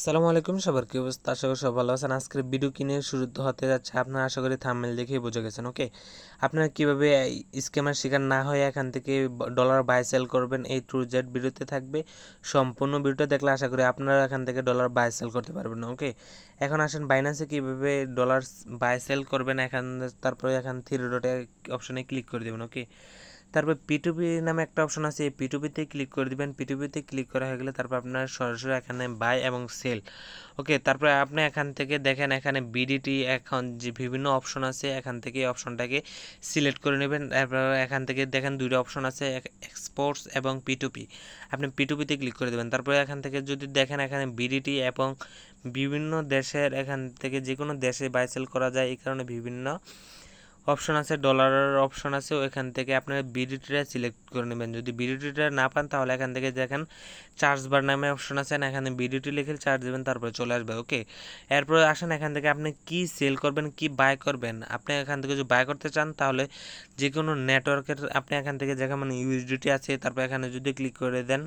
আসসালামু আলাইকুম, সবার কি অবস্থা? আশা করি সব ভালো আছেন। আজকের ভিডিও কিনে শুরু হতে যাচ্ছে, আপনারা আশা করি থাম্বনেল দেখেই বুঝে গেছেন। ওকে, আপনারা কিভাবে স্ক্যামের শিকার না হয়ে এখান থেকে ডলার বাই সেল করবেন, এই টু জেড ভিডিওতে থাকবে। সম্পূর্ণ ভিডিওটা দেখলে আশা করি আপনারা এখান থেকে ডলার বাই সেল করতে পারবেন। ওকে, এখন আসেন বাইন্যান্সে কিভাবে ডলার বাই সেল করবেন। তারপরে এখান থ্রি ডটে অপশনে ক্লিক করে দেবেন। ওকে, তারপর পিটুপি নামে একটা অপশন আছে, এই পিটুপিতে ক্লিক করে দিবেন। পিটুপিতে ক্লিক করা হয়ে গেলে তারপর আপনার সরাসরি এখানে বাই এবং সেল। ওকে, তারপরে আপনি এখান থেকে দেখেন এখানে বিডিটি এখন যে বিভিন্ন অপশন আছে, এখান থেকে এই অপশনটাকে সিলেক্ট করে নেবেন। তারপর এখান থেকে দেখেন দুইটা অপশন আছে, এক্সপোর্টস এবং পিটুপি। আপনি পিটুপিতে ক্লিক করে দেবেন। তারপরে এখান থেকে যদি দেখেন এখানে বিডিটি এবং বিভিন্ন দেশের, এখান থেকে যে কোনো দেশে বাই সেল করা যায়, এই কারণে বিভিন্ন অপশন আছে, ডলারের অপশন আছে। ওইখান থেকে আপনার বিডিটিটা সিলেক্ট করে নেবেন। যদি বিডিটিটা না পান তাহলে এখান থেকে দেখেন চার্জ বার নামে অপশন আছে, এখানে বিডিটি লিখে চার্জ দেবেন, তারপরে চলে আসবে। ওকে, এরপরে আসেন এখান থেকে আপনি কি সেল করবেন, কি বাই করবেন। আপনি এখান থেকে যদি বাই করতে চান তাহলে যে কোনো নেটওয়ার্কের আপনি এখান থেকে যেমন ইউএসডিটি আছে, তারপর এখানে যদি ক্লিক করে দেন,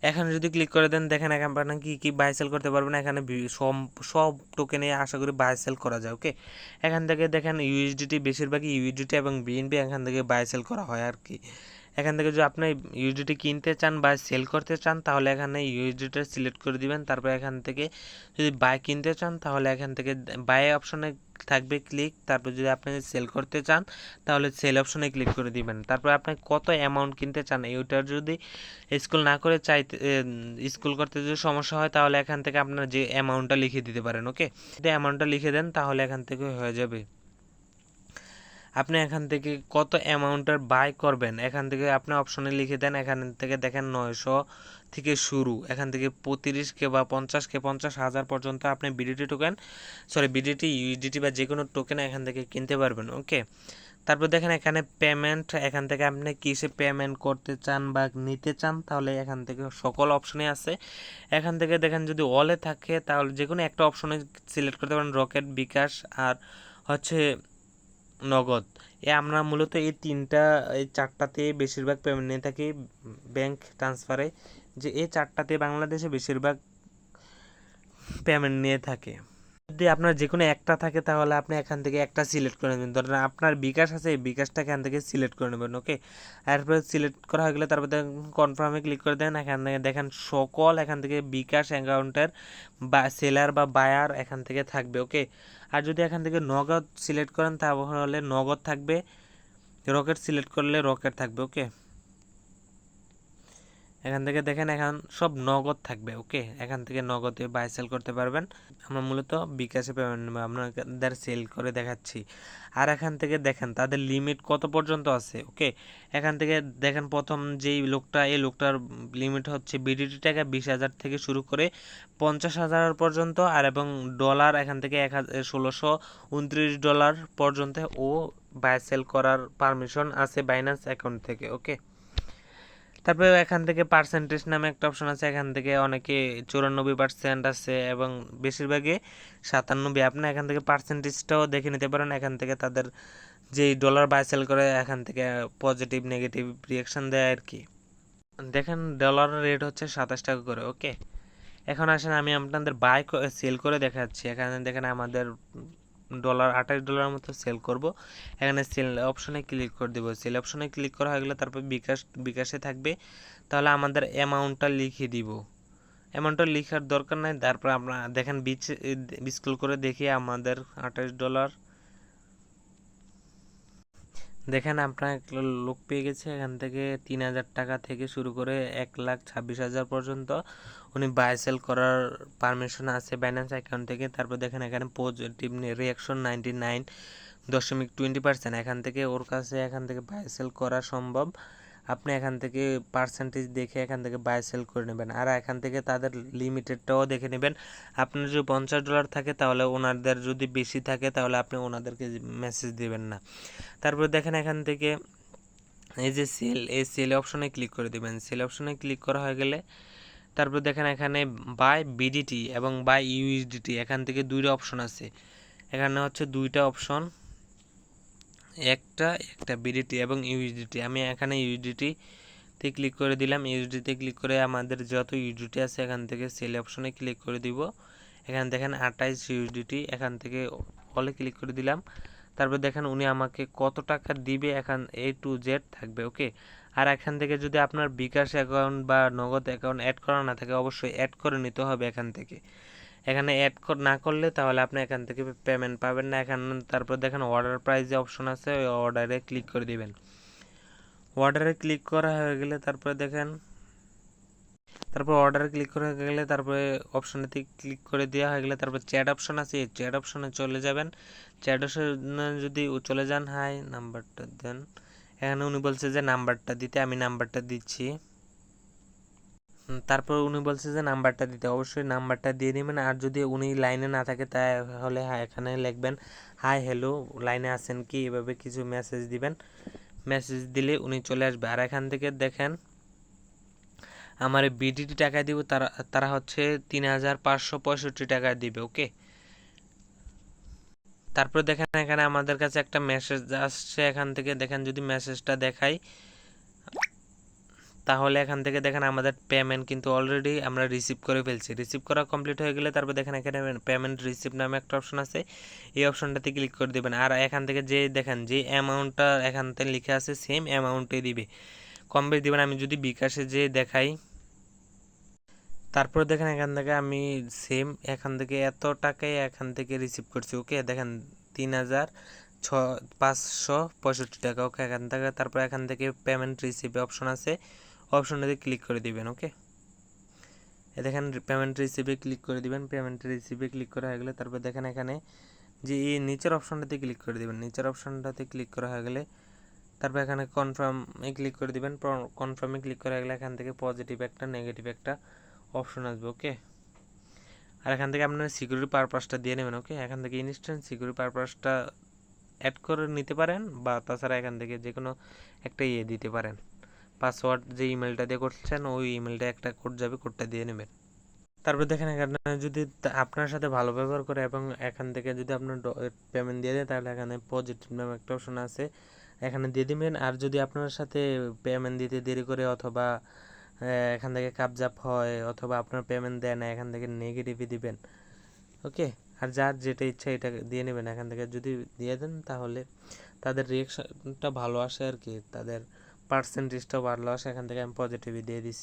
এখানে যদি ক্লিক করে দেন দেখেন এখানে কি কি বাই সেল করতে পারবেন। এখানে সব সব টোকেনে আশা করি বাই সেল করা যায়। ওকে, এখান থেকে দেখেন ইউএসডিটি, বেশিরভাগই ইউএসডিটি এবং বিএনপি এখান থেকে বাই সেল করা হয় আর কি। এখান থেকে যদি আপনি ইউএসডিটি কিনতে চান বা সেল করতে চান তাহলে এখানে ইউএসডিটা সিলেক্ট করে দিবেন। তারপর এখান থেকে যদি বাই কিনতে চান তাহলে এখান থেকে বাই অপশনে থাকবে ক্লিক। তারপর যদি আপনি সেল করতে চান তাহলে সেল অপশনে ক্লিক করে দিবেন। তারপর আপনি কত অ্যামাউন্ট কিনতে চান এইটার যদি স্কুল না করে চাইতে স্কুল করতে যদি সমস্যা হয় তাহলে এখান থেকে আপনার যে অ্যামাউন্টটা লিখে দিতে পারেন। ওকে, যদি অ্যামাউন্টটা লিখে দেন তাহলে এখান থেকে হয়ে যাবে। আপনি এখান থেকে কত অ্যামাউন্টের বাই করবেন এখান থেকে আপনি অপশনে লিখে দেন। এখান থেকে দেখেন 900 থেকে শুরু, এখান থেকে 35K বা 50K, 50,000 পর্যন্ত আপনি বিডিটি ইউএসডিটি বা যে কোনো টোকেন এখান থেকে কিনতে পারবেন। ওকে, তারপর দেখেন এখানে পেমেন্ট, এখান থেকে আপনি কিসে পেমেন্ট করতে চান বা নিতে চান তাহলে এখান থেকে সকল অপশনে আছে। এখান থেকে দেখেন যদি অলে থাকে তাহলে যে কোনো একটা অপশনে সিলেক্ট করতে পারেন, রকেট, বিকাশ আর হচ্ছে নগদ। আমরা মূলত এই চারটাতে বেশিরভাগ পেমেন্ট নিয়ে থাকি ব্যাংক ট্রান্সফারে, যে এই চারটাতে বাংলাদেশে বেশিরভাগ পেমেন্ট নিয়ে থাকে। যদি আপনার যে কোনো একটা থাকে তাহলে আপনি এখান থেকে একটা সিলেক্ট করে নেবেন। ধরেন আপনার বিকাশ আছে, এই বিকাশটা এখান থেকে সিলেক্ট করে নেবেন। ওকে, এরপরে সিলেক্ট করা হয়ে গেলে তারপর দেখেন কনফার্মে ক্লিক করে দেন। এখান থেকে দেখেন সকল এখান থেকে বিকাশ অ্যাকাউন্টের বা সেলার বা বায়ার এখান থেকে থাকবে। ওকে, আর যদি এখান থেকে নগদ সিলেক্ট করেন তাহলে নগদ থাকবে, রকেট সিলেক্ট করলে রকেট থাকবে। ওকে, এখান থেকে দেখেন এখন সব নগদ থাকবে। ওকে, এখান থেকে নগদে বাই সেল করতে পারবেন। আমরা মূলত বিকাশে পেমেন্ট নেব, আপনাদের সেল করে দেখাচ্ছি। আর এখান থেকে দেখেন তাদের লিমিট কত পর্যন্ত আছে। ওকে, এখান থেকে দেখেন প্রথম যেই লোকটা, এই লোকটার লিমিট হচ্ছে বিডিটি টাকা 20,000 থেকে শুরু করে 50,000 পর্যন্ত, আর এবং ডলার এখান থেকে 1629 ডলার পর্যন্ত ও বাই সেল করার পারমিশন আছে বাইন্যান্স অ্যাকাউন্ট থেকে। ওকে, তারপরে এখান থেকে পার্সেন্টেজ নামে একটা অপশন আছে, এখান থেকে অনেকে 94% আছে এবং বেশিরভাগই 97। আপনি এখান থেকে পার্সেন্টেজটাও দেখে নিতে পারেন। এখান থেকে তাদের যেই ডলার বাই সেল করে এখান থেকে পজিটিভ নেগেটিভ রিয়াকশন দেয় আর কি। দেখেন ডলারের রেট হচ্ছে 27 টাকা করে। ওকে, এখন আসেন আমি আপনাদের বাই সেল করে দেখাচ্ছি। এখানে দেখেন আমাদের $28 মতো সেল করব। এখানে সেল অপশনে ক্লিক করে দেবো। সেল অপশনে ক্লিক করা হয়ে গেলে তারপর বিকাশে থাকবে, তাহলে আমাদের অ্যামাউন্টটা লিখে দিব। অ্যামাউন্টটা লিখার দরকার নাই। তারপর আমরা দেখেন স্ক্রল করে দেখি আমাদের $28 দেখেন আপনার লোক পেয়ে গেছে। এখান থেকে 3,000 টাকা থেকে শুরু করে 1,26,000 পর্যন্ত উনি বাই সেল করার পারমিশন আছে বাইন্যান্স অ্যাকাউন্ট থেকে। তারপর দেখেন এখানে পজিটিভ রিয়াকশন 99.20%। এখান থেকে ওর কাছে এখান থেকে বাই সেল করা সম্ভব। আপনি এখান থেকে পার্সেন্টেজ দেখে এখান থেকে বাই সেল করে নেবেন। আর এখান থেকে তাদের লিমিটেডটাও দেখে নেবেন। আপনার যদি $50 থাকে তাহলে ওনাদের যদি বেশি থাকে তাহলে আপনি ওনাদেরকে মেসেজ দিবেন না। তারপর দেখেন এখান থেকে এই যে এই সেল অপশনে ক্লিক করে দিবেন। সেল অপশনে ক্লিক করা হয়ে গেলে তারপর দেখেন এখানে বাই বিডিটি এবং বাই ইউএসডিটি, এখান থেকে দুইটা অপশন আছে। এখানে হচ্ছে দুইটা অপশন, একটা বিডিটি এবং ইউএসডিটি। আমি এখানে ইউএসডিটি তে ক্লিক করে দিলাম। ইউএসডিতে ক্লিক করে আমাদের যত ইউএসডিটি আছে এখান থেকে সেল অপশনে ক্লিক করে দিব। এখানে দেখেন 28 ইউএসডিটি, এখান থেকে অলে ক্লিক করে দিলাম। তারপর দেখেন উনি আমাকে কত টাকা দিবে, এখান A to Z থাকবে। ওকে, আর এখান থেকে যদি আপনার বিকাশ অ্যাকাউন্ট বা নগদ অ্যাকাউন্ট অ্যাড করা না থাকে অবশ্যই অ্যাড করে নিতে হবে এখান থেকে। এখানে অ্যাড না করলে তাহলে আপনি এখান থেকে পেমেন্ট পাবেন না। এখানে তারপর দেখেন অর্ডার প্রাইস যে অপশন আছে ওই অর্ডারে ক্লিক করে দিবেন। অর্ডারে ক্লিক করা হয়ে গেলে তারপরে দেখেন, তারপর অর্ডারে ক্লিক করা হয়ে গেলে তারপরে অপশনেতে ক্লিক করে দেওয়া হয়ে গেলে তারপর চ্যাট অপশন আছে, এই চ্যাট অপশনে চলে যাবেন। চ্যাট অপশনে যদি চলে যান, হাই নাম্বারটা দেন। এখানে উনি বলছে যে নাম্বারটা দিতে, আমি নাম্বারটা দিচ্ছি। তারপর উনি বলছে যে নাম্বারটা দিতে, অবশ্যই নাম্বারটা দিয়ে দিবেন। আর যদি উনি লাইনে না থাকে তাহলে এখানে লিখবেন হাই হ্যালো লাইনে আছেন কি, এভাবে কিছু মেসেজ দিবেন। মেসেজ দিলে উনি চলে আসবে। আর এখান থেকে দেখেন আমার বিডিটি টাকা দিব, তারা তারা হচ্ছে 3565 টাকা দিবে। ওকে, তারপর দেখেন এখানে আমাদের কাছে একটা মেসেজ আসছে। এখান থেকে দেখেন যদি মেসেজটা দেখাই তাহলে এখান থেকে দেখেন আমাদের পেমেন্ট কিন্তু অলরেডি আমরা রিসিভ করে ফেলছি। রিসিভ করা কমপ্লিট হয়ে গেলে তারপর দেখেন এখানে পেমেন্ট রিসিভ নামে একটা অপশন আছে, এই অপশনটাতে ক্লিক করে দেবেন। আর এখান থেকে যে দেখেন যে অ্যামাউন্টটা এখান থেকে লিখে আছে সেম অ্যামাউন্টে দিবে, কম বেশি দিবেন। আমি যদি বিকাশে যে দেখাই, তারপর দেখেন এখান থেকে আমি সেম এখান থেকে এত টাকাই এখান থেকে রিসিভ করছি। ওকে, দেখেন 3565 টাকা। ওকে, এখান থেকে তারপর এখান থেকে পেমেন্ট রিসিভ অপশন আছে, অপশনটাতে ক্লিক করে দিবেন। ওকে, দেখেন পেমেন্ট রিসিভে ক্লিক করে দিবেন। পেমেন্ট রিসিভে ক্লিক করা হয়ে গেলে তারপর দেখেন এখানে যে এই নিচের অপশনটাতে ক্লিক করে দিবেন। নিচের অপশনটাতে ক্লিক করা হয়ে গেলে তারপর এখানে কনফার্মে ক্লিক করে দিবেন। কনফার্মে ক্লিক করা গেলে এখান থেকে পজিটিভ একটা নেগেটিভ একটা অপশন আসবে। ওকে, আর এখান থেকে আপনার সিকিউরিটি পারপাসটা দিয়ে নেবেন। ওকে, এখান থেকে ইনস্ট্যান্ট সিকিউরিটি পারপাসটা অ্যাড করে নিতে পারেন, বা তাছাড়া এখান থেকে যে কোনো একটা দিতে পারেন। পাসওয়ার্ড যে ইমেলটা দিয়ে করছেন ওই ইমেলটা একটা কোড যাবে, কোডটা দিয়ে নেবেন। তারপর দেখেন এখানে যদি আপনার সাথে ভালো ব্যবহার করে এবং এখান থেকে যদি আপনার পেমেন্ট দিয়ে দেয় তাহলে এখানে পজিটিভ নামে একটা অপশন আছে, এখানে দিয়ে দিবেন। আর যদি আপনার সাথে পেমেন্ট দিতে দেরি করে অথবা এখান থেকে কাবজাপ হয় অথবা আপনার পেমেন্ট দেয় না, এখান থেকে নেগেটিভই দিবেন। ওকে, আর যার যেটা ইচ্ছা এটা দিয়ে নেবেন। এখান থেকে যদি দিয়ে দেন তাহলে তাদের রিয়েকশনটা ভালো আসে আর কি, তাদের পার্সেন্টেজটাও ভালো আসে। এখান থেকে আমি পজিটিভই দিয়ে দিচ্ছি।